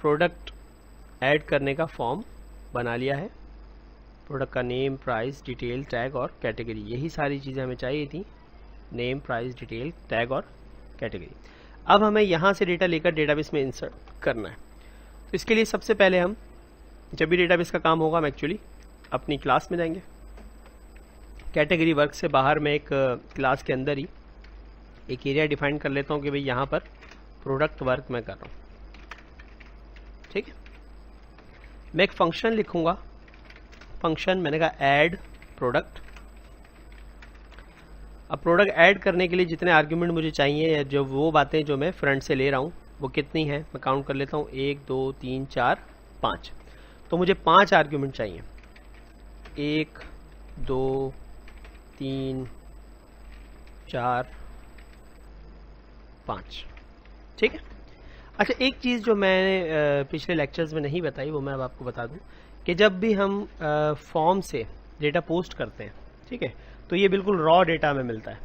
Product add करने का form बना लिया है। प्रोडक्ट का नेम, प्राइस, डिटेल, टैग और कैटेगरी, यही सारी चीज़ें हमें चाहिए थी। नेम, प्राइस, डिटेल, टैग और कैटेगरी। अब हमें यहाँ से डेटा लेकर डेटाबेस में इंसर्ट करना है। तो इसके लिए सबसे पहले हम जब भी डेटाबेस का काम होगा हम एक्चुअली अपनी क्लास में जाएंगे। कैटेगरी वर्क से बाहर मैं एक क्लास के अंदर ही एक एरिया डिफाइन कर लेता हूँ कि भाई यहाँ पर प्रोडक्ट वर्क मैं कर रहा हूँ। ठीक है, मैं एक फंक्शन लिखूंगा। फंक्शन मैंने कहा ऐड प्रोडक्ट। अब प्रोडक्ट ऐड करने के लिए जितने आर्ग्यूमेंट मुझे चाहिए या जो वो बातें जो मैं फ्रंट से ले रहा हूँ वो कितनी है मैं काउंट कर लेता हूँ। 1 2 3 4 5। तो मुझे 5 आर्ग्यूमेंट चाहिए। 1 2 3 4 5। ठीक है। अच्छा, एक चीज़ जो मैंने पिछले लेक्चर्स में नहीं बताई वो मैं अब आपको बता दूं कि जब भी हम फॉर्म से डेटा पोस्ट करते हैं, ठीक है, तो ये बिल्कुल रॉ डेटा में मिलता है।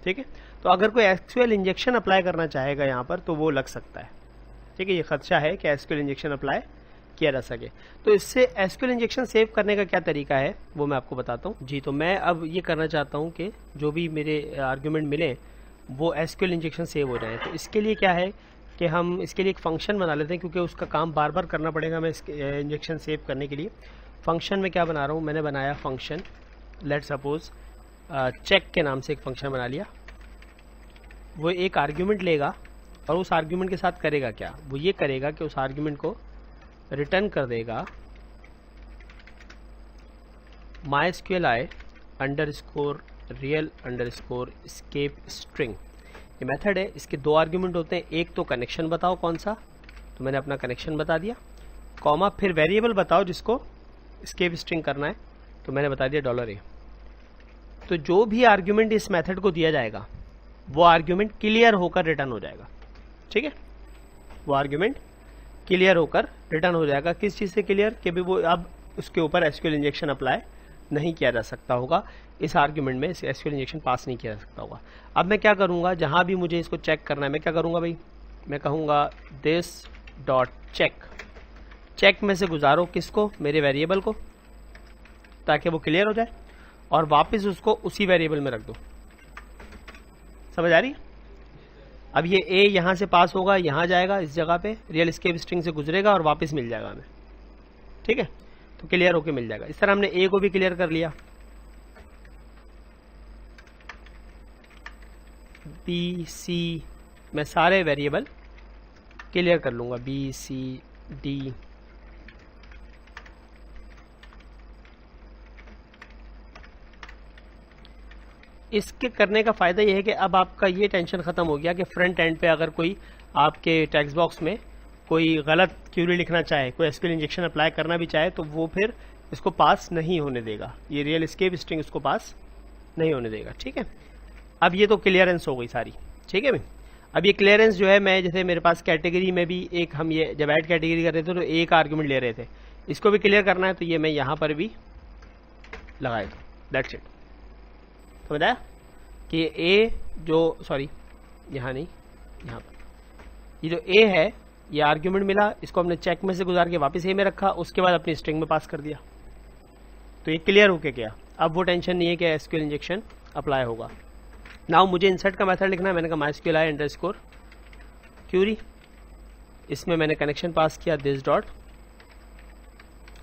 ठीक है, तो अगर कोई एसक्यूएल इंजेक्शन अप्लाई करना चाहेगा यहाँ पर तो वो लग सकता है। ठीक है, ये खदशा है कि एसक्यूएल इंजेक्शन अप्लाई किया जा सके। तो इससे एसक्यूएल इंजेक्शन सेव करने का क्या तरीका है वो मैं आपको बताता हूँ। जी, तो मैं अब ये करना चाहता हूँ कि जो भी मेरे आर्ग्यूमेंट मिले वो एसक्यूएल इंजेक्शन सेव हो जाए। तो इसके लिए क्या है कि हम इसके लिए एक फंक्शन बना लेते हैं, क्योंकि उसका काम बार बार करना पड़ेगा मैं इंजेक्शन सेव करने के लिए। फंक्शन में क्या बना रहा हूँ, मैंने बनाया फंक्शन, लेट सपोज चेक के नाम से एक फंक्शन बना लिया। वो एक आर्ग्यूमेंट लेगा और उस आर्ग्यूमेंट के साथ करेगा क्या, वो ये करेगा कि उस आर्ग्यूमेंट को रिटर्न कर देगा MySQLi underscore real underscore escape string. ये मेथड है, इसके 2 आर्ग्यूमेंट होते हैं। एक तो कनेक्शन बताओ कौन सा, तो मैंने अपना कनेक्शन बता दिया, कॉमा फिर वेरिएबल बताओ जिसको एस्केप स्ट्रिंग करना है, तो मैंने बता दिया $a। तो जो भी आर्ग्यूमेंट इस मेथड को दिया जाएगा वो आर्ग्यूमेंट क्लियर होकर रिटर्न हो जाएगा। ठीक है, वो आर्ग्यूमेंट क्लियर होकर रिटर्न हो जाएगा। किस चीज़ से क्लियर, कि भी वो अब उसके ऊपर एसक्यूएल इंजेक्शन अप्लाई नहीं किया जा सकता होगा, इस आर्ग्यूमेंट में एसक्यूएल इंजेक्शन पास नहीं किया जा सकता होगा। अब मैं क्या करूंगा, जहां भी मुझे इसको चेक करना है मैं क्या करूंगा भाई, मैं कहूंगा दिस डॉट चेक। चेक में से गुजारो किसको, मेरे वेरिएबल को, ताकि वो क्लियर हो जाए, और वापस उसको उसी वेरिएबल में रख दो। समझ आ रही? अब ये ए यहां से पास होगा, यहां जाएगा, इस जगह पे रियल एस्केप स्ट्रिंग से गुजरेगा और वापस मिल जाएगा हमें। ठीक है, तो क्लियर होके मिल जाएगा। इस तरह हमने ए को भी क्लियर कर लिया। बी सी मैं सारे वेरिएबल क्लियर कर लूंगा, बी सी डी। इसके करने का फायदा यह है कि अब आपका ये टेंशन खत्म हो गया कि फ्रंट एंड पे अगर कोई आपके टेक्स्ट बॉक्स में कोई गलत क्यूरी लिखना चाहे, कोई एसक्यूएल इंजेक्शन अप्लाई करना भी चाहे, तो वो फिर इसको पास नहीं होने देगा, ये रियल एस्केप स्ट्रिंग इसको पास नहीं होने देगा। ठीक है, अब ये तो क्लियरेंस हो गई सारी। ठीक है भाई, अब ये क्लियरेंस जो है, मैं जैसे मेरे पास कैटेगरी में भी एक, हम ये जब ऐड कैटेगरी कर रहे थे तो एक आर्ग्यूमेंट ले रहे थे, इसको भी क्लियर करना है, तो ये मैं यहाँ पर भी लगाया था। That's it. समझ आया कि ए जो, सॉरी यहाँ नहीं, यहाँ पर ये जो ए है, ये आर्ग्यूमेंट मिला, इसको हमने चेक में से गुजार के वापस ए में रखा, उसके बाद अपनी स्ट्रिंग में पास कर दिया, तो ये क्लियर होके गया। अब वो टेंशन नहीं है कि एसक्यूएल इंजेक्शन अप्लाई होगा। नाउ मुझे इंसर्ट का मेथड लिखना है। मैंने कहा MySQLi अंडरस्कोर क्यूरी, इसमें मैंने कनेक्शन पास किया दिस डॉट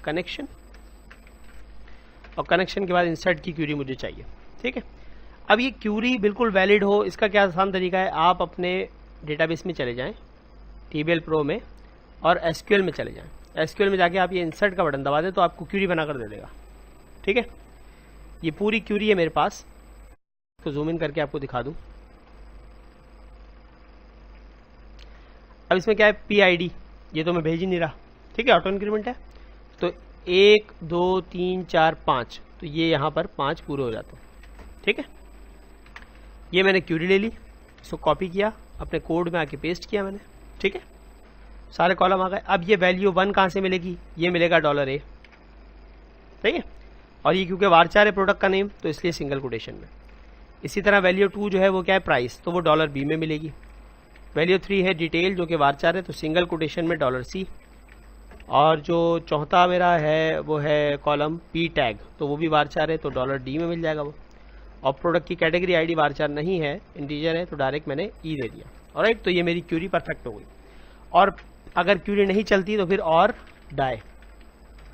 कनेक्शन, और कनेक्शन के बाद इंसर्ट की क्यूरी मुझे चाहिए। ठीक है, अब ये क्यूरी बिल्कुल वैलिड हो, इसका क्या आसान तरीका है, आप अपने डेटाबेस में चले जाएं, TBL Pro में, और SQL में चले जाएं। SQL में जाके आप ये इंसर्ट का बटन दबा दें तो आपको क्यूरी बनाकर दे देगा। ठीक है, ये पूरी क्यूरी है मेरे पास, तो जूम इन करके आपको दिखा दूं। अब इसमें क्या है, PID, ये तो मैं भेज ही नहीं रहा। ठीक है, ऑटो इंक्रीमेंट है, तो 1 2 3 4 5, तो ये यहाँ पर 5 पूरे हो जाते हैं। ठीक है, ये मैंने क्यूरी ले ली, इसको कॉपी किया, अपने कोड में आके पेस्ट किया मैंने। ठीक है, सारे कॉलम आ गए। अब ये वैल्यू 1 कहाँ से मिलेगी, ये मिलेगा $a। ठीक है, और ये क्योंकि वारचार है प्रोडक्ट का नेम, तो इसलिए सिंगल कोटेशन में। इसी तरह वैल्यू 2 जो है वो क्या है, प्राइस, तो वो $B में मिलेगी। वैल्यू 3 है डिटेल जो कि वारचार है, तो सिंगल कोटेशन में $C, और जो चौथा मेरा है वो है कॉलम पी टैग, तो वो भी वारचार है, तो $D में मिल जाएगा वो। और प्रोडक्ट की कैटेगरी आईडी वारचार नहीं है, इंटीजर है, तो डायरेक्ट मैंने ई दे दिया। ऑलराइट, तो ये मेरी क्यूरी परफेक्ट हो गई। और अगर क्यूरी नहीं चलती तो फिर और डाई,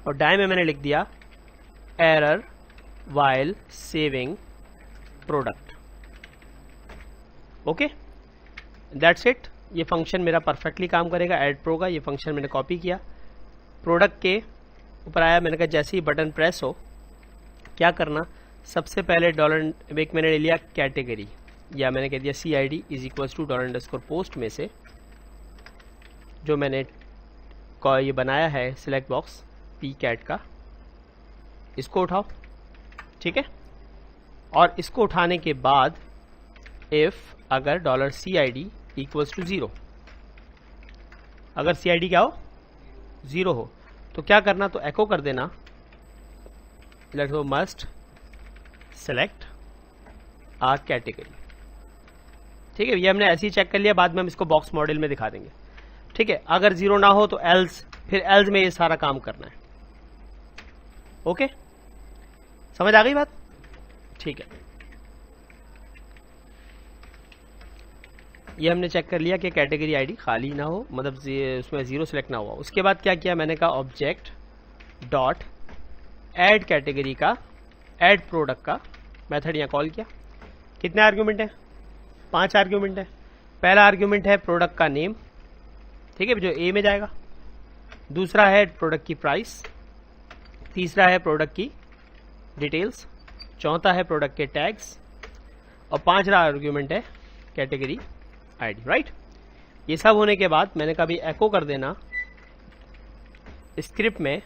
और डाई में मैंने लिख दिया error while saving product. Okay, that's it. ये फंक्शन मेरा परफेक्टली काम करेगा ऐड प्रो का। ये फंक्शन मैंने कॉपी किया, प्रोडक्ट के ऊपर आया, मैंने कहा जैसे ही बटन प्रेस हो क्या करना, सबसे पहले $, मैंने ले लिया कैटेगरी, या मैंने कह दिया CID is equals to $_post में से जो मैंने ये बनाया है सिलेक्ट बॉक्स पी कैट का, इसको उठाओ, ठीक है। और इसको उठाने के बाद इफ अगर $CID इक्वल्स टू 0, अगर CID क्या हो 0 हो तो क्या करना, तो एको कर देना मस्ट सेलेक्ट आ कैटेगरी, ठीक है। ये हमने ऐसे ही चेक कर लिया, बाद में हम इसको बॉक्स मॉडल में दिखा देंगे, ठीक है। अगर 0 ना हो तो एल्स, फिर एल्स में ये सारा काम करना है। ओके, समझ आ गई बात, ठीक है। ये हमने चेक कर लिया कि कैटेगरी आईडी खाली ना हो, मतलब उसमें 0 सेलेक्ट ना हुआ। उसके बाद क्या किया, मैंने कहा ऑब्जेक्ट डॉट ऐड कैटेगरी का, ऐड प्रोडक्ट का मेथड यहाँ कॉल किया। कितने आर्ग्यूमेंट है, 5 आर्ग्यूमेंट है। पहला आर्ग्यूमेंट है प्रोडक्ट का नेम, ठीक है, जो ए में जाएगा। दूसरा है प्रोडक्ट की प्राइस, तीसरा है प्रोडक्ट की डिटेल्स, चौथा है प्रोडक्ट के टैग्स, और पांचवा आर्ग्यूमेंट है कैटेगरी आईडी, राइट। ये सब होने के बाद मैंने कभी एको कर देना स्क्रिप्ट में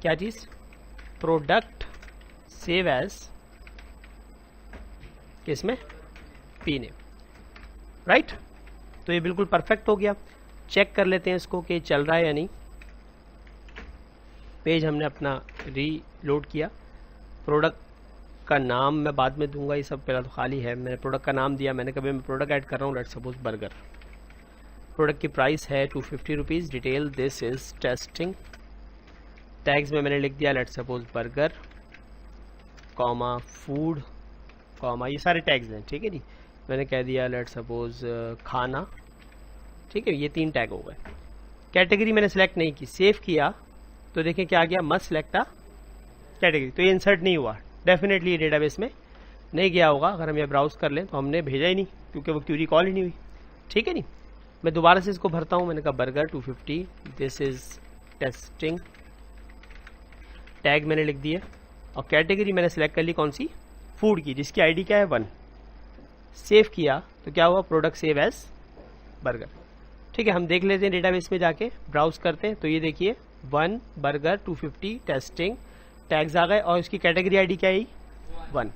क्या चीज, प्रोडक्ट सेव एज, किसमें, पी नेम, राइट। तो ये बिल्कुल परफेक्ट हो गया। चेक कर लेते हैं इसको कि चल रहा है या नहीं। पेज हमने अपना रीलोड किया। प्रोडक्ट का नाम मैं बाद में दूंगा, ये सब पहला तो खाली है। मैंने प्रोडक्ट का नाम दिया, मैंने कभी मैं प्रोडक्ट ऐड कर रहा हूँ, लेट्स सपोज बर्गर। प्रोडक्ट की प्राइस है ₹250, detail this is testing. Tags में मैंने लिख दिया let's suppose burger, comma food, comma, ये सारे टैग्स हैं, ठीक है जी। मैंने कह दिया लेट्स सपोज खाना, ठीक है। ये 3 टैग हो गए। कैटेगरी मैंने सेलेक्ट नहीं की, सेव किया तो देखें क्या आ गया, मस्ट सेलेक्ट अ कैटेगरी। तो ये इंसर्ट नहीं हुआ, डेफिनेटली ये डेटाबेस में नहीं गया होगा। अगर हम ये ब्राउज कर लें तो हमने भेजा ही नहीं, क्योंकि वो क्यूरी कॉल ही नहीं हुई, ठीक है नहीं। मैं दोबारा से इसको भरता हूँ। मैंने कहा burger 250, this is testing. Tag मैंने लिख दिया, और कैटेगरी मैंने सेलेक्ट कर ली कौन सी, फूड की, जिसकी आईडी क्या है 1। सेव किया तो क्या हुआ, प्रोडक्ट सेव एज बर्गर, ठीक है। हम देख लेते हैं डेटाबेस में जाके, ब्राउज करते हैं। तो ये देखिए 1 बर्गर 250 टेस्टिंग, टैग्स आ गए, और इसकी कैटेगरी आईडी क्या है 1।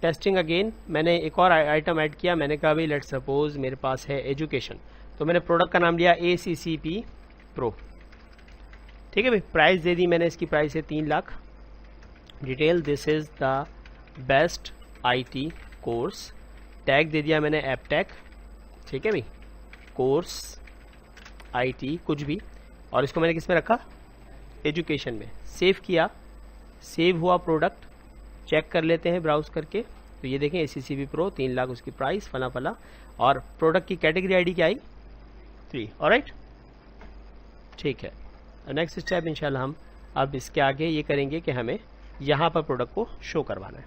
टेस्टिंग अगेन मैंने एक और आइटम ऐड किया। मैंने कहा भाई लेट्स सपोज मेरे पास है एजुकेशन, तो मैंने प्रोडक्ट का नाम लिया ACCP प्रो, ठीक है भाई। प्राइस दे दी मैंने, इसकी प्राइस है 3 lakh. Detail this is the best IT course. Tag दे दिया मैंने ऐप टैग, ठीक है भाई, कोर्स IT कुछ भी, और इसको मैंने किस में रखा, एजुकेशन में। सेव किया, सेव हुआ प्रोडक्ट। चेक कर लेते हैं ब्राउज करके। तो ये देखें ACCP प्रो 3 लाख उसकी प्राइस, फला फला, और प्रोडक्ट की कैटेगरी आईडी क्या आई 3, ऑलराइट, ठीक है। नेक्स्ट स्टेप इंशाल्लाह हम अब इसके आगे ये करेंगे कि हमें यहाँ पर प्रोडक्ट को शो करवाना है।